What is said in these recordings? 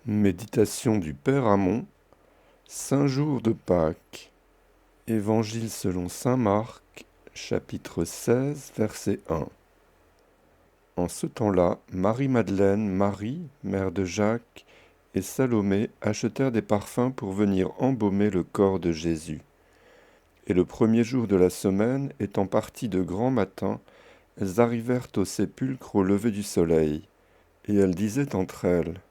Méditation du Père Amon, Saint jour de Pâques. Évangile selon saint Marc, chapitre 16, verset 1. En ce temps-là, Marie-Madeleine, Marie, mère de Jacques, et Salomé achetèrent des parfums pour venir embaumer le corps de Jésus. Et le premier jour de la semaine, étant parties de grand matin, elles arrivèrent au sépulcre au lever du soleil. Et elles disaient entre elles: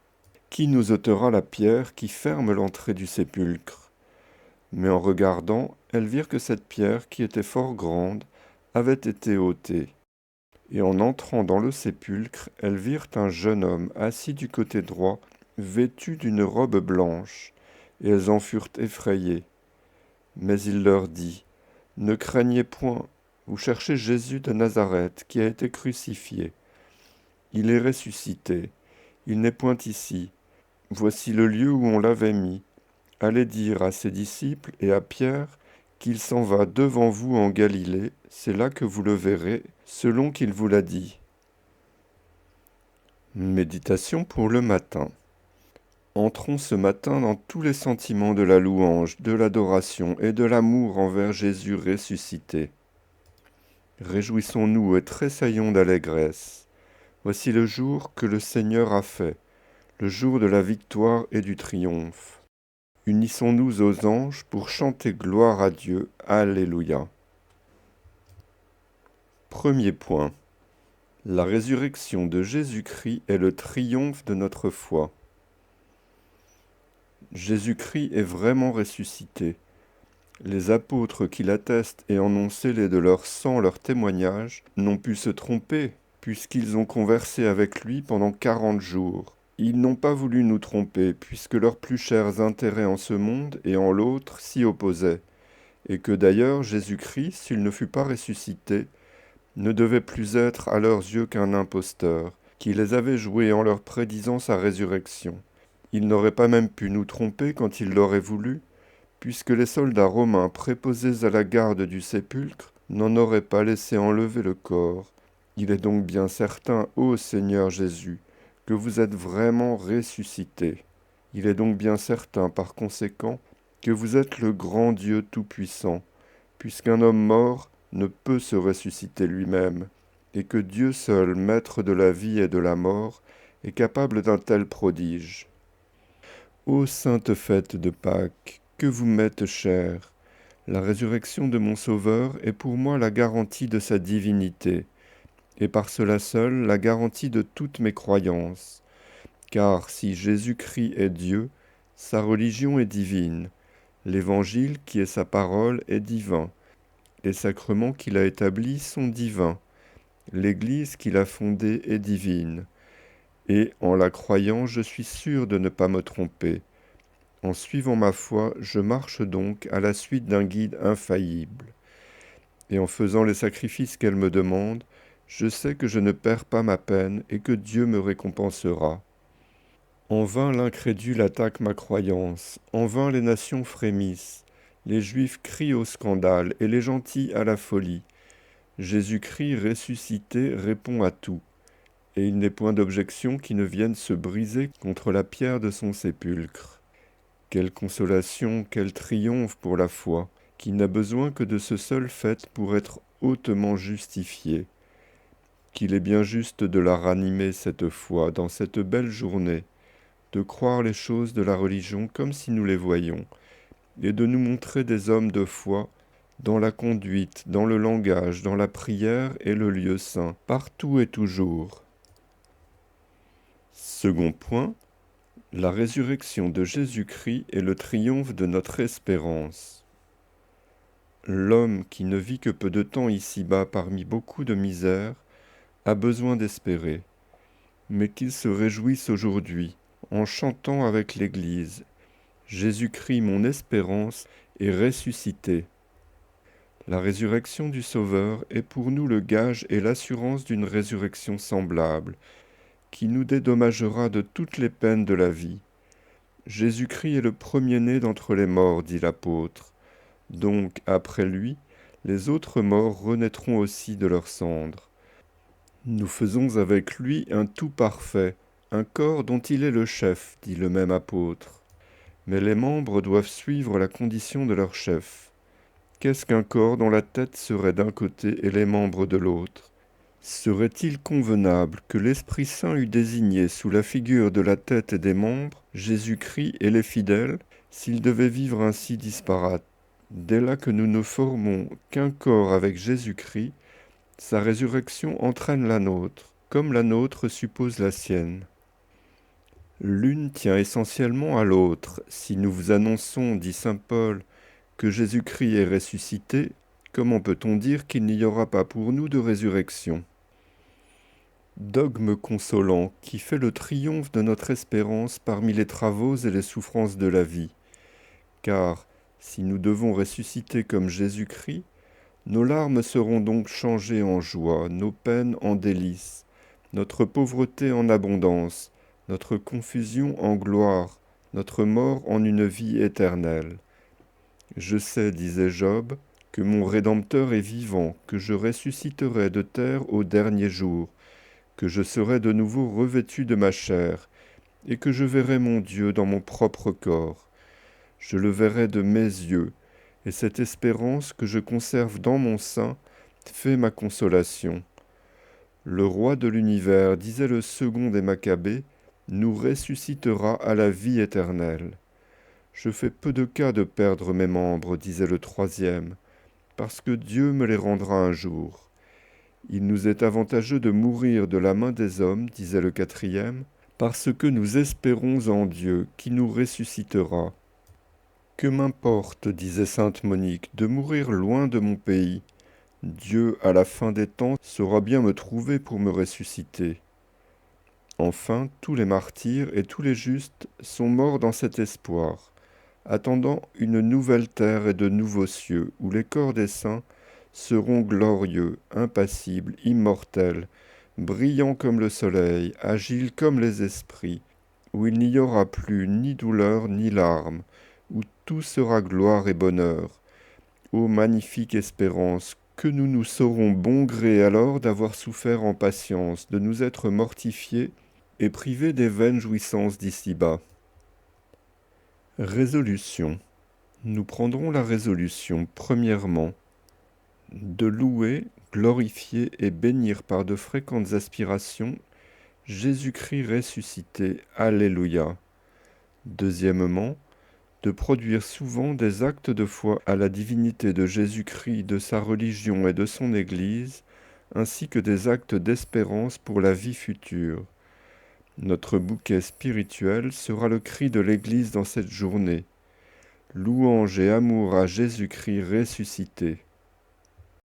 Qui nous ôtera la pierre qui ferme l'entrée du sépulcre? Mais en regardant, elles virent que cette pierre, qui était fort grande, avait été ôtée. Et en entrant dans le sépulcre, elles virent un jeune homme assis du côté droit, vêtu d'une robe blanche, et elles en furent effrayées. Mais il leur dit: Ne craignez point, vous cherchez Jésus de Nazareth, qui a été crucifié. Il est ressuscité, il n'est point ici. Voici le lieu où on l'avait mis. Allez dire à ses disciples et à Pierre qu'il s'en va devant vous en Galilée, c'est là que vous le verrez, selon qu'il vous l'a dit. Méditation pour le matin. Entrons ce matin dans tous les sentiments de la louange, de l'adoration et de l'amour envers Jésus ressuscité. Réjouissons-nous et tressaillons d'allégresse. Voici le jour que le Seigneur a fait, le jour de la victoire et du triomphe. Unissons-nous aux anges pour chanter gloire à Dieu. Alléluia. Premier point. La résurrection de Jésus-Christ est le triomphe de notre foi. Jésus-Christ est vraiment ressuscité. Les apôtres qui l'attestent et en ont scellé de leur sang leur témoignage n'ont pu se tromper, puisqu'ils ont conversé avec lui pendant 40 jours. Ils n'ont pas voulu nous tromper, puisque leurs plus chers intérêts en ce monde et en l'autre s'y opposaient, et que d'ailleurs Jésus-Christ, s'il ne fut pas ressuscité, ne devait plus être à leurs yeux qu'un imposteur, qui les avait joués en leur prédisant sa résurrection. Il n'aurait pas même pu nous tromper quand il l'aurait voulu, puisque les soldats romains préposés à la garde du sépulcre n'en auraient pas laissé enlever le corps. Il est donc bien certain, ô Seigneur Jésus, que vous êtes vraiment ressuscité. Il est donc bien certain, par conséquent, que vous êtes le grand Dieu tout-puissant, puisqu'un homme mort ne peut se ressusciter lui-même, et que Dieu seul, maître de la vie et de la mort, est capable d'un tel prodige. Ô sainte fête de Pâques, que vous m'êtes chère! La résurrection de mon Sauveur est pour moi la garantie de sa divinité, et par cela seul la garantie de toutes mes croyances. Car si Jésus-Christ est Dieu, sa religion est divine, l'Évangile qui est sa parole est divin, les sacrements qu'il a établis sont divins, l'Église qu'il a fondée est divine, et en la croyant je suis sûr de ne pas me tromper. En suivant ma foi, je marche donc à la suite d'un guide infaillible. Et en faisant les sacrifices qu'elle me demande, je sais que je ne perds pas ma peine et que Dieu me récompensera. En vain l'incrédule attaque ma croyance, en vain les nations frémissent, les Juifs crient au scandale et les gentils à la folie. Jésus-Christ ressuscité répond à tout, et il n'est point d'objection qui ne vienne se briser contre la pierre de son sépulcre. Quelle consolation, quel triomphe pour la foi, qui n'a besoin que de ce seul fait pour être hautement justifiée. Qu'il est bien juste de la ranimer cette foi dans cette belle journée, de croire les choses de la religion comme si nous les voyions, et de nous montrer des hommes de foi dans la conduite, dans le langage, dans la prière et le lieu saint, partout et toujours. Second point, la résurrection de Jésus-Christ est le triomphe de notre espérance. L'homme qui ne vit que peu de temps ici-bas parmi beaucoup de misères a besoin d'espérer, mais qu'il se réjouisse aujourd'hui en chantant avec l'Église: Jésus-Christ, mon espérance, est ressuscité. La résurrection du Sauveur est pour nous le gage et l'assurance d'une résurrection semblable, qui nous dédommagera de toutes les peines de la vie. Jésus-Christ est le premier-né d'entre les morts, dit l'apôtre. Donc, après lui, les autres morts renaîtront aussi de leurs cendres. Nous faisons avec lui un tout parfait, un corps dont il est le chef, dit le même apôtre. Mais les membres doivent suivre la condition de leur chef. Qu'est-ce qu'un corps dont la tête serait d'un côté et les membres de l'autre? Serait-il convenable que l'Esprit Saint eût désigné sous la figure de la tête et des membres Jésus-Christ et les fidèles, s'ils devaient vivre ainsi disparates? Dès là que nous ne formons qu'un corps avec Jésus-Christ, sa résurrection entraîne la nôtre, comme la nôtre suppose la sienne. L'une tient essentiellement à l'autre. Si nous vous annonçons, dit saint Paul, que Jésus-Christ est ressuscité, comment peut-on dire qu'il n'y aura pas pour nous de résurrection? Dogme consolant qui fait le triomphe de notre espérance parmi les travaux et les souffrances de la vie. Car, si nous devons ressusciter comme Jésus-Christ, nos larmes seront donc changées en joie, nos peines en délices, notre pauvreté en abondance, notre confusion en gloire, notre mort en une vie éternelle. Je sais, disait Job, que mon Rédempteur est vivant, que je ressusciterai de terre au dernier jour, que je serai de nouveau revêtu de ma chair, et que je verrai mon Dieu dans mon propre corps. Je le verrai de mes yeux, et cette espérance que je conserve dans mon sein fait ma consolation. Le roi de l'univers, disait le second des Maccabées, nous ressuscitera à la vie éternelle. Je fais peu de cas de perdre mes membres, disait le troisième, parce que Dieu me les rendra un jour. Il nous est avantageux de mourir de la main des hommes, disait le quatrième, parce que nous espérons en Dieu qui nous ressuscitera. Que m'importe, disait sainte Monique, de mourir loin de mon pays. Dieu, à la fin des temps, saura bien me trouver pour me ressusciter. Enfin, tous les martyrs et tous les justes sont morts dans cet espoir, attendant une nouvelle terre et de nouveaux cieux, où les corps des saints seront glorieux, impassibles, immortels, brillants comme le soleil, agiles comme les esprits, où il n'y aura plus ni douleur ni larmes, où tout sera gloire et bonheur. Ô magnifique espérance, que nous nous saurons bon gré alors d'avoir souffert en patience, de nous être mortifiés et privés des vaines jouissances d'ici-bas. Résolution. Nous prendrons la résolution, premièrement, de louer, glorifier et bénir par de fréquentes aspirations Jésus-Christ ressuscité. Alléluia. Deuxièmement, de produire souvent des actes de foi à la divinité de Jésus-Christ, de sa religion et de son Église, ainsi que des actes d'espérance pour la vie future. Notre bouquet spirituel sera le cri de l'Église dans cette journée. Louange et amour à Jésus-Christ ressuscité.